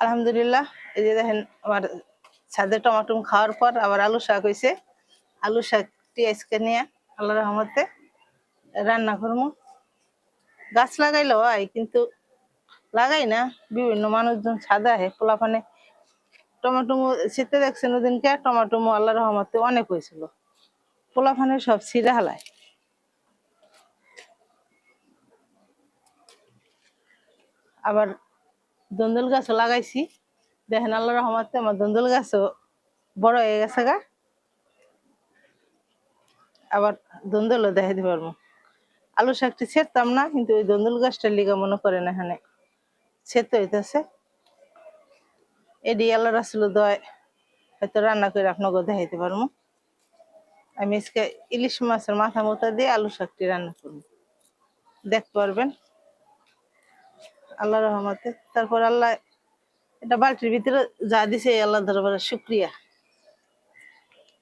আলহামদুলিল্লাহ। এই যে দেখেন আমার ছাদে টমাটো খাওয়ার পর আবার আলু শাক হয়েছে। আলু শাকটি আজকে নিয়ে আল্লাহর রহমতে রান্না করবো। গাছ লাগাইলে হয়, কিন্তু লাগাই না। বিভিন্ন মানুষজন ছাদে আহে পোলাপানে টমাটো শীতে দেখছেন ওদিনকে টমাটো আল্লাহর রহমতে অনেক হয়েছিল। পোলাপানে সব ছিঁড়ে হালায়। আবার দন্দল গাছও লাগাইছি, দেখেন আল্লাহর রহমতে আমার দন্দল গাছও বড় হয়ে গেছে গা। আবার দন্দলও দেখাইতে পারবো। আলু শাকটি ছেড়তাম না, কিন্তু ওই দন্দল গাছটার লিগা মনে করেন এখানে ছেড়তে হইতেছে। এডি আল্লাহ রাসুল দয় হয়তো রান্না করে আপনাকে দেখাইতে পারবো। আমি আজকে ইলিশ মাছের মাথা মোতা দিয়ে আলু শাকটি রান্না করবো, দেখতে পারবেন আল্লাহ রহমতে। তারপর আল্লাহ এটা বালতির ভিতরে যা দিছে আল্লাহ দরবারে শুক্রিয়া।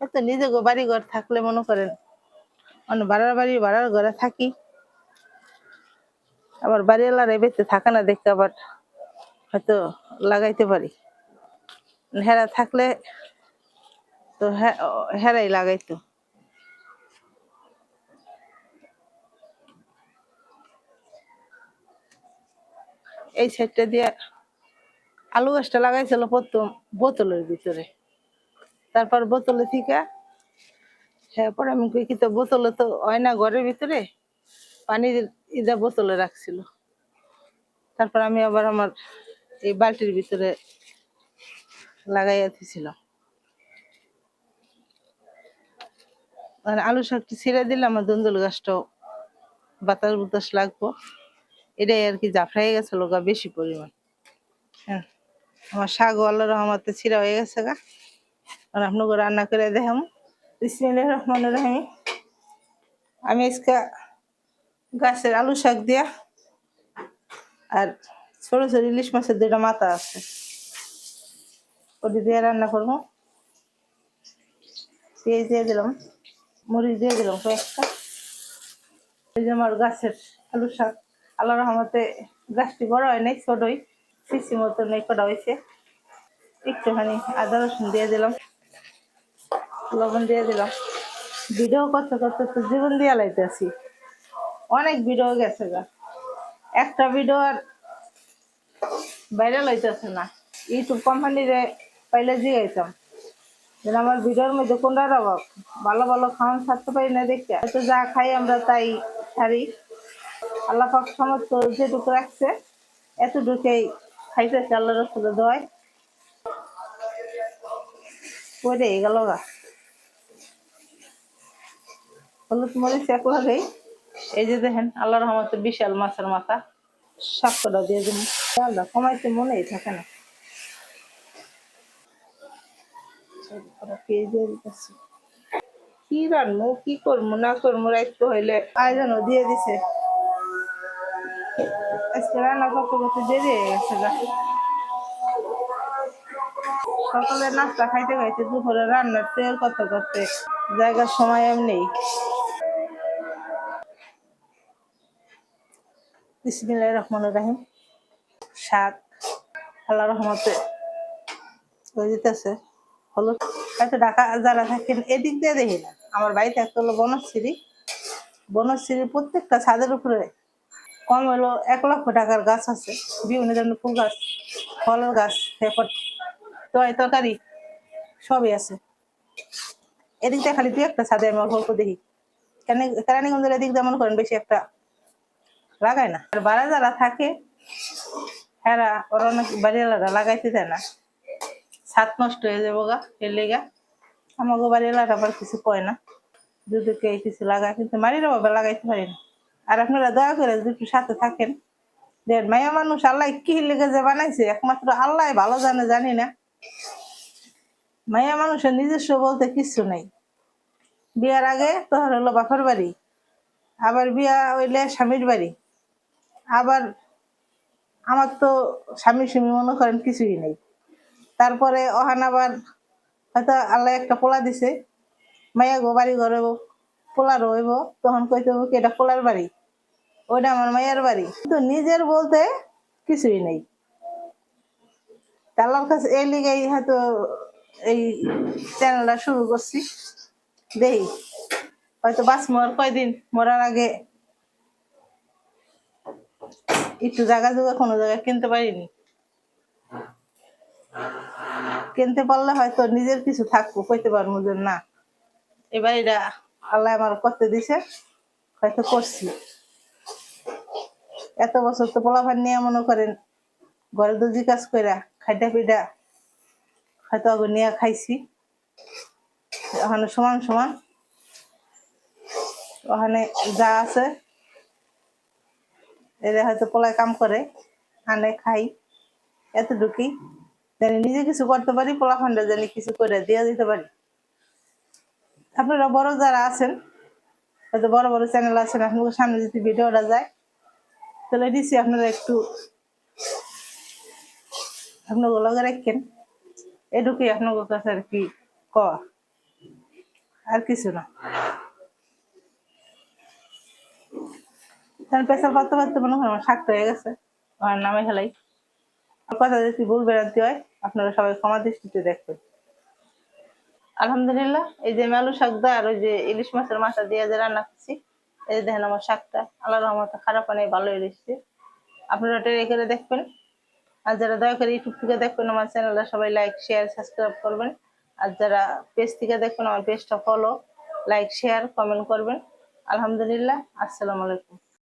এত নিজে বাড়ি ঘর থাকলে মনে করেন অন্য ভাড়ার ঘরে থাকি, আবার বাড়ি আল্লাহ বেঁচে থাকে না দেখতে আবার হয়তো লাগাইতে পারি। হেরা থাকলে তো হেরাই লাগাইতো। এই সাইডটা দিয়ে আলু গাছটা লাগাইছিল প্রথম বোতলের ভিতরে, তারপর বোতলে থেকে হ্যাঁ পরে আমি কই কি তো বোতলে তো হয় না ঘরের ভিতরে, পানির ইদা বোতলে রাখছিল। তারপর আমি আবার আমার এই বালতির ভিতরে লাগাইয়া দিয়েছিলাম। আলু শাকটি ছিঁড়ে দিলে আমার দন্দুল গাছটাও বাতাস বুতাস লাগবো, এটাই আর কি জাফরাই গেছে লোকা বেশি পরিমাণ। হ্যাঁ আমার শাকও আল্লাহর রহমতে ছিঁড়া হয়ে গেছে গা। আর আপনাকে রান্না করে দেখাম। বিসমিল্লাহির রহমানির রহিম। আমি আজকে গাছের আলু শাক দিয়া আর ছোট ছোট ইলিশ মাছের দুটা মাথা আছে ওটি দিয়ে রান্না করবো। পেঁয়াজ দিয়ে দিলাম, মরিচ দিয়ে দিলাম কয়েকটা। এই যে আমার গাছের আলু শাক আল্লাহ রহমতে গাছটি বড় হয় নাই, ছোটই সিসি মতো নেই কটা হয়েছে। একটুখানি আদা রসুন দিয়ে দিলাম, লবণ দিয়ে দিলাম। ভিডিও করতে করতে তো জীবন দিয়ে লাইতেছি, অনেক ভিডিও গেছে গা। একটা ভিডিও আর ভাইরাল হইতেছে না। ইউটিউব কোম্পানিরে পাইলে জিগাইতাম যেন আমার ভিডিওর মধ্যে কোনটার অভাব, ভালো ভালো খাওয়ান ছাড়তে পারি না দেখতে। হয়তো যা খাই আমরা তাই ছাড়ি। আল্লাহ পাক সমস্ত যেটুকু রাখছে এতটুকুই খাইতেছে আল্লাহ রসুলের দোয়ায়। পরে গেল গা হলুদ মরিচ এক লাগেই। এই যে দেখেন আল্লাহ রহমতে বিশাল মাছের মাথা শাকটা দিয়ে দিন। ডালটা কমাইতে মনেই থাকে না। কি রান্নু কি করবো না করবো রাইতো হইলে আয়োজনও দিয়ে দিছে। আজকে রান্না করতে করতে দেরি হয়ে গেছে গা। সকালে নাস্তা খাইতে খাইতে দুপুরে রান্নার তেল করতে করতে জায়গার সময় এমনি। বিসমিল্লাহির রহমানির রহিম। শাক আল্লাহ রহমতে হয়ে যেতেছে। হলুদ হয়তো ঢাকা যারা থাকেন এদিক দিয়ে দেখি না, আমার বাড়িতে একটা হলো বনশ্রী। বনশ্রীর প্রত্যেকটা ছাদের উপরে কম হলো 1,00,000 টাকার গাছ আছে, বিভিন্ন ধরনের ফুল গাছ, ফলের গাছ, তরকারি সবই আছে। এদিক দিয়ে খালি 2-1টা ছাদে আমি অল্প অল্প দেখি। কেরানীগঞ্জের এদিক দিয়ে মনে করেন বেশি একটা লাগায় না। আর বাড়া যারা থাকে হ্যাঁ ওরা অনেক বাড়িওয়ালারা লাগাইতে দেয় না, ছাদ নষ্ট হয়ে যাবো গা এর লেগা। আমাকে বাড়িওয়ালারা আবার কিছু কয় না, যদি কে কিছু লাগায়, কিন্তু মারির অভাবে লাগাইতে পারি না। আর আপনারা দয়া করে যদি একটু সাথে থাকেন। দেখ মায়া মানুষ আল্লাহ কি লেগে যে বানাইছে একমাত্র আল্লাহ ভালো জানে, জানি না। মায়া মানুষের নিজস্ব বলতে কিছু নেই। বিয়ার আগে তোর হলো বাপের বাড়ি, আবার বিয়া হইলে স্বামীর বাড়ি, আবার আমার তো স্বামী স্বামী মনে করেন কিছুই নেই। তারপরে ওহান আবার হয়তো আল্লাহ একটা পোলা দিছে, মায়া গো বাড়ি ঘরে পোলা রইব, তখন কইতে হবে কি এটা পোলার বাড়ি, ওইটা আমার মায়ের বাড়ি, কিন্তু নিজের বলতে কিছুই নেই। আল্লাহর কাছে এই লিগেই হয়তো এই চ্যানেলটা শুরু করছি। দেখি হয়তো বাঁচবো আর কয়দিন, মরার আগে একটু জায়গা জোগা কোনো জায়গায় কিনতে পারিনি, কিনতে পারলে হয়তো নিজের কিছু থাকবো, কইতে পারবো যে না এবার এটা আল্লাহ আমার করতে দিছে, হয়তো করছি। এত বছর তো পোলাপান নিয়ে মনে করেন ঘরে দুজি কাজ কইরা খাইটা পিটা হয়তো আগে নিয়ে খাইছি। ওখানে সমান সমান ওখানে যা আছে এরা হয়তো পোলায় কাম করে, আনে খাই, এতটুকুই। জানি নিজে কিছু করতে পারি, পোলাপানটা জানি কিছু করে দিয়ে দিতে পারি। আপনারা বড় যারা আছেন, হয়তো বড় বড় চ্যানেল আছেন, আপনাদের সামনে যদি ভিডিওটা যায় তাহলে দিচ্ছি আপনারা একটু আপনার লগে রাখেন। এটুকুই আপনার কাছে আর কি কওয়া, আর কিছু না। কারণ প্রেসার করতে করতে মনে হয় আমার শাক্ত হয়ে গেছে, আমার নামে খেলাই। কথা যদি ভুল বেরান্তি হয় আপনারা সবাই ক্ষমা দৃষ্টিতে দেখবেন। আলহামদুলিল্লাহ, এই যে মেলু শাক দা আর ওই যে ইলিশ মাছের মাথা দিয়ে যে রান্না করছি, এই যে দেখেন আমার শাকটা আল্লাহর রহমতে খারাপ নেই, ভালোই রয়েছে। আপনারা ট্রাই করে দেখবেন। আর যারা দয়া করে ইউটিউব থেকে দেখবেন আমার চ্যানেলটা সবাই লাইক শেয়ার সাবস্ক্রাইব করবেন। আর যারা পেজ থেকে দেখবেন আমার পেজটা ফলো লাইক শেয়ার কমেন্ট করবেন। আলহামদুলিল্লাহ, আসসালামু আলাইকুম।